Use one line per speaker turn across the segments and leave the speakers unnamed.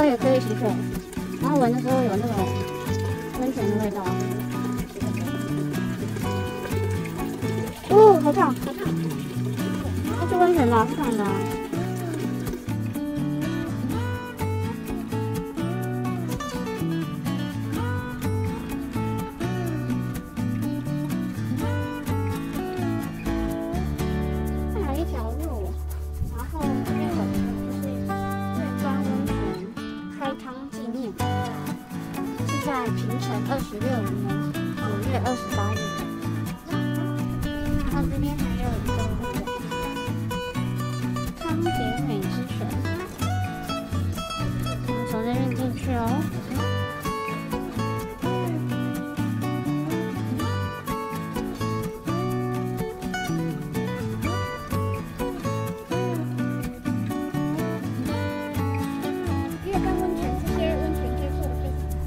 也可以洗水，然后闻的时候有那个温泉的味道。哦，好烫，好烫！要去温泉吧，是烫的啊。还有一条路，然后这边有就是月光温泉开汤纪念，是在平成26年5月28日。然后这边还有一个康杰美之泉，从这边进去哦。月光温泉这些温泉可以做的非常好。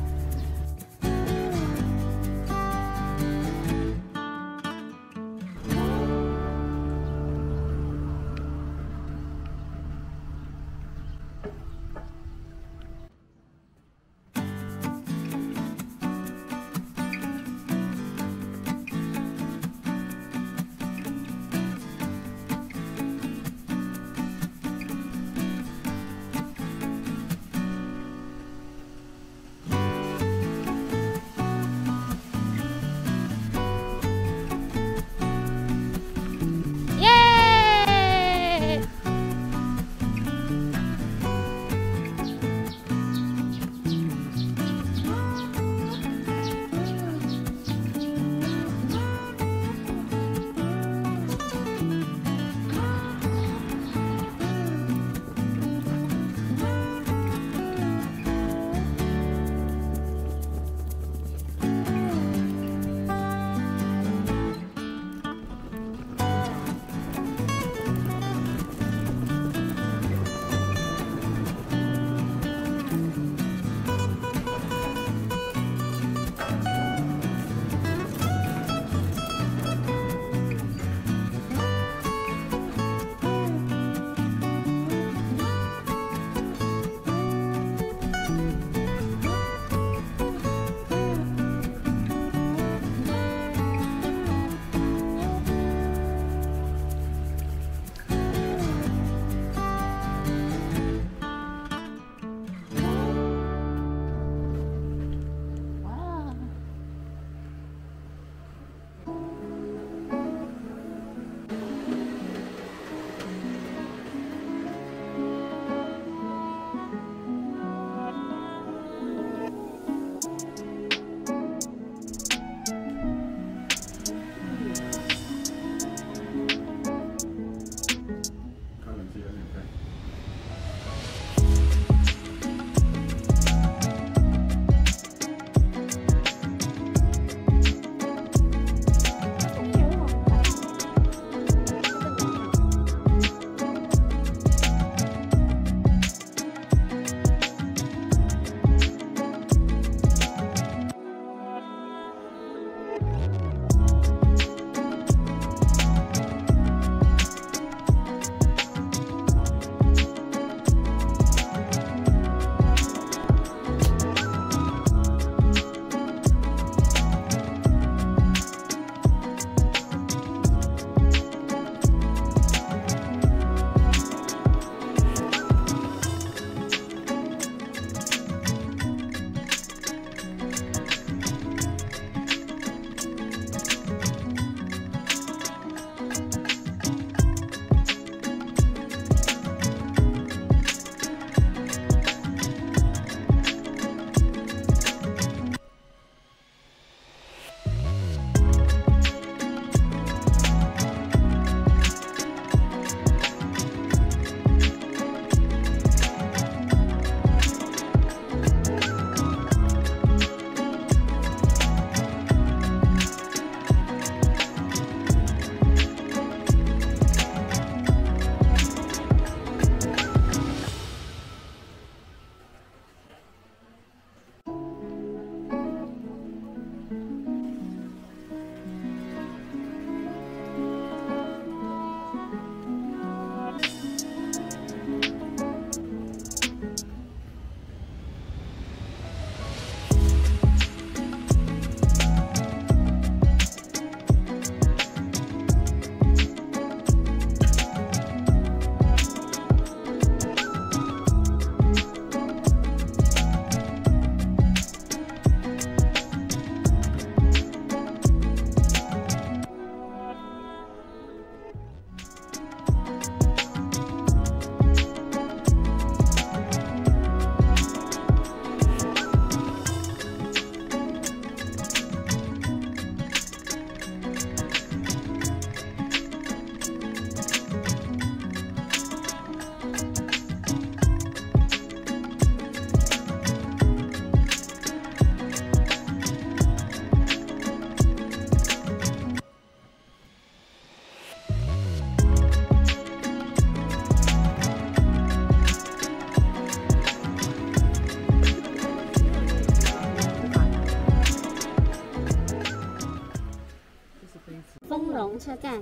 车站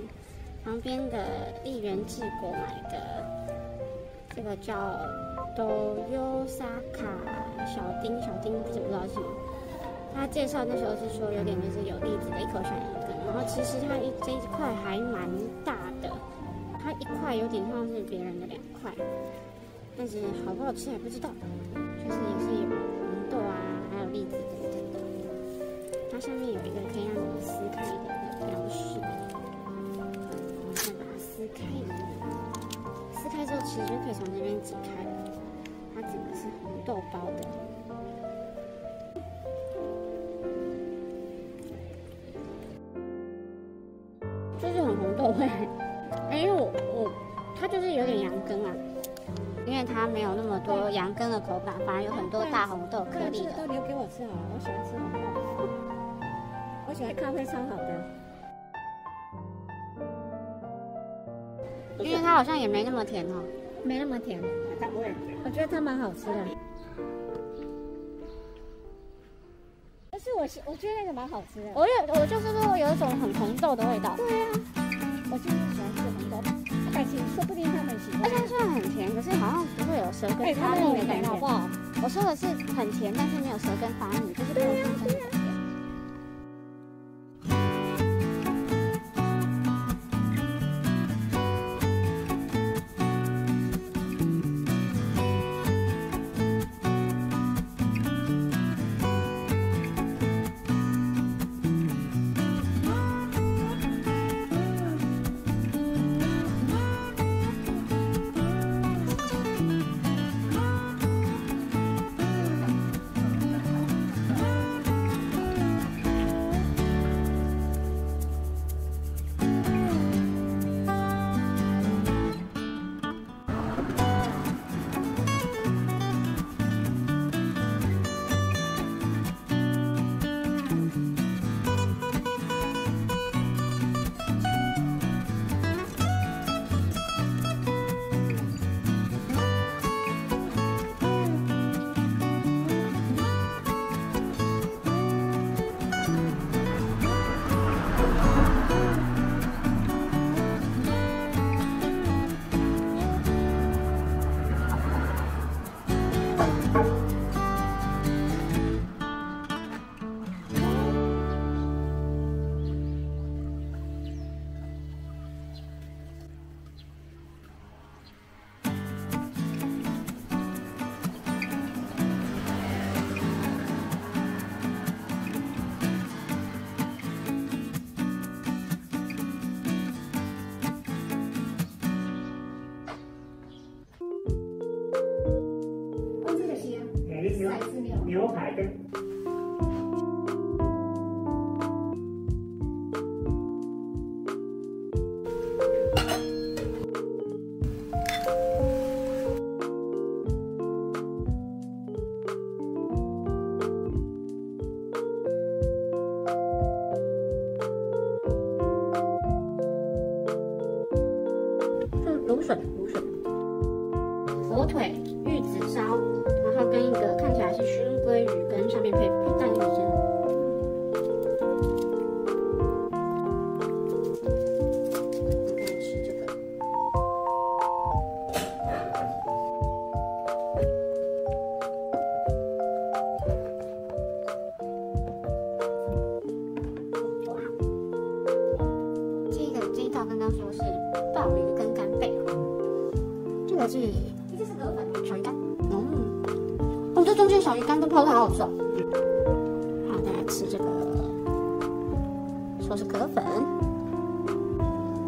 旁边的丽园治国买的，这个叫斗优沙卡小丁，不知道是什么。他介绍那时候是说有点就是有栗子的一口小羊羹，然后其实它这一块还蛮大的，它一块有点像是别人的2块，但是好不好吃还不知道，就是也是有红豆啊，还有栗子等等的。它上面有一个可以让你撕开的标识，我再把它撕开，撕开之后其实就可以从这边挤开了，它整个是红豆包的。就是很红豆味，因为它就是有点羊羹啊，因为它没有那么多羊羹的口感，反而有很多大红豆颗粒的。
都留给我吃好了，我喜欢吃红豆，我喜欢咖啡超好的，
因为它好像也没那么甜哦，
没那么甜，我觉得它蛮好吃的。但是我觉得那个蛮好吃的。
我就是说有一种很红豆的味道。
对啊，我就是喜欢吃红豆，感情说不定他们喜欢。
而且它虽然很甜，可是好像不会有舌根发腻的感觉，好不好？我说的是很甜，但是没有舌根发腻，就是不会真的很甜。
牛排跟
芦笋，火腿、玉子烧，然后跟一个看起来是熏鲑鱼，跟上面配蛋玉珍。再吃这个。这一道刚刚说是鲍鱼跟干贝，这个是河粉小鱼干。哦，这中间小鱼干都泡得好好吃哦。好，再来吃这个，说是河粉，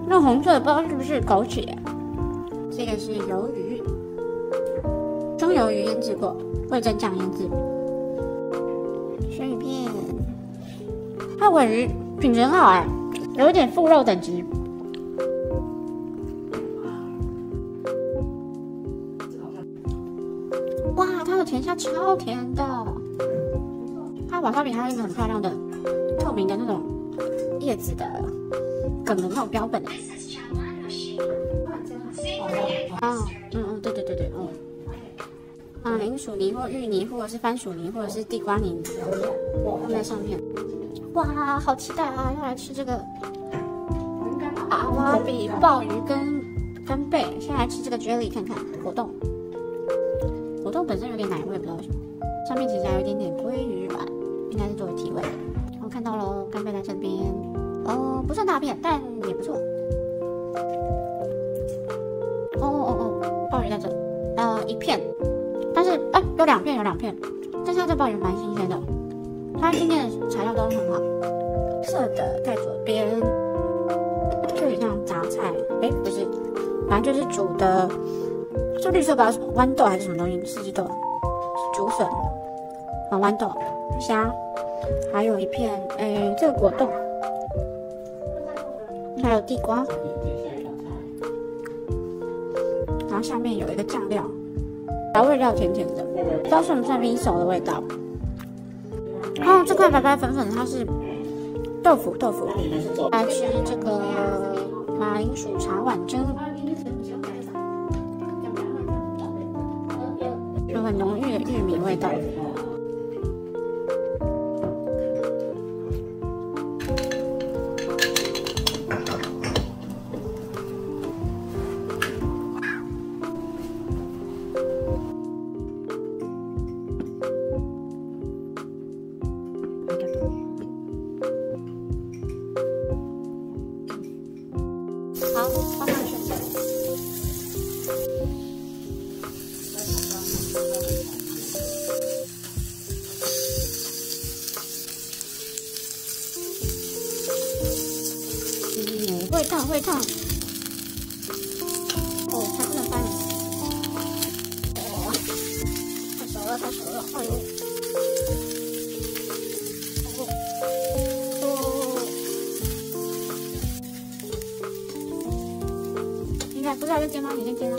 那红色的不知道是不是枸杞。这个是鱿鱼，中鱿鱼腌制过，味噌酱腌制。生鱼片，它尾鱼品质很好哎，有一点腹肉等级。哇，它的甜虾超甜的，它瓦萨比还有一个很漂亮的透明的那种叶子的梗的那种标本。对，银薯泥或芋泥，或者是番薯泥，或者是地瓜泥放在上面。哇，好期待啊！要来吃这个。
应该
阿瓦比、鲍鱼跟干贝。先来吃这个 jelly 看看，果冻。果冻本身有点奶味，不知道为什么。上面其实还有一点点鲑鱼卵，应该是作为提味。我看到喽，干贝在这边。不算大片，但也不错。鲍鱼在这，一片，但是有两片，但是它这鲍鱼蛮新鲜的，它今天的材料都很好。色的在左边，就有像杂菜，不是，反正就是煮的，这绿色不知道什么豌豆还是什么东西，四季豆，竹笋，豌豆虾，还有一片，这个果冻，还有地瓜。然后下面有一个酱料，调味料甜甜的，不知道算不算米手的味道。然后这块白白粉粉的它是豆腐。来吃这个马铃薯茶碗蒸，有很浓郁的玉米味道。好，放上去。会烫。它不能翻了。太熟了。哎呦。应该不是还在煎吗？你先煎啊。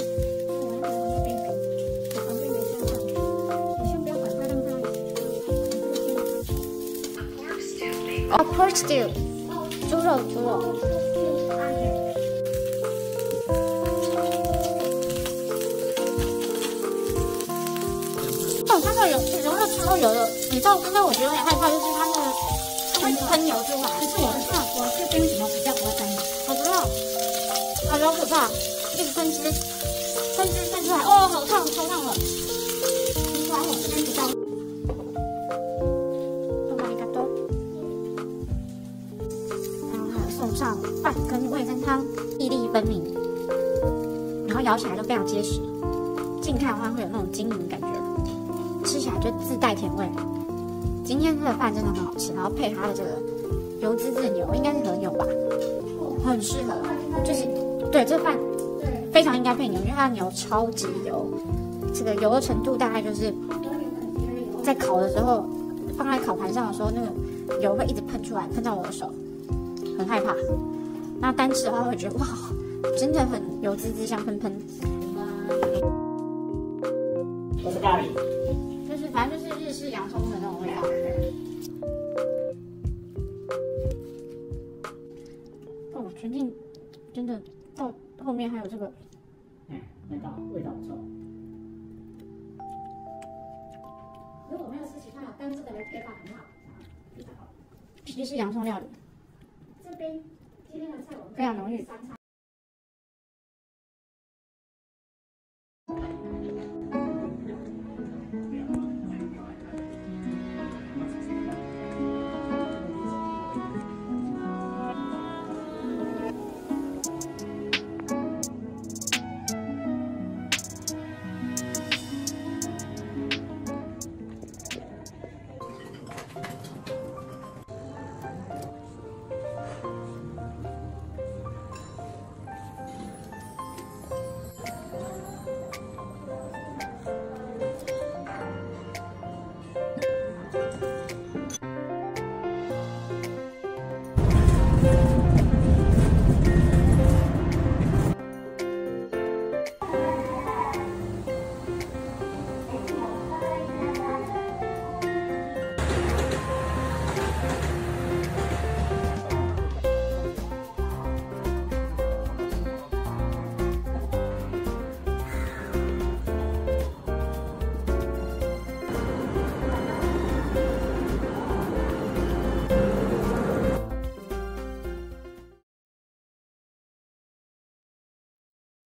pork stew， 猪肉。它那个油肉超油的，你知道刚才我觉得有点害怕，就是它那个它会喷油出来。可是我这边怎么比较不会喷油？我知道，好可怕，一直喷汁出来，好烫了。你管我这边比较。然后还有送上饭跟味噌汤，粒粒分明，然后咬起来就非常结实。近看的话会有那种晶莹感觉。吃起来就自带甜味。今天这个饭真的很好吃，然后配它的这个油滋滋的牛，应该是和牛吧，很适合。就是对这饭非常应该配牛，因为它的牛超级油，这个油的程度大概就是在烤的时候放在烤盘上的时候，那个油会一直喷出来，喷到我的手，很害怕。那单吃的话会觉得哇，真的很油滋滋，香喷喷。
都是咖喱。
反正就是日式洋葱的那种味道。全境真的到后面还有这个，
味道不错。
如果没有吃其他的，但这个的配法很好，日式洋葱料理。这边今天的菜我们非常浓郁。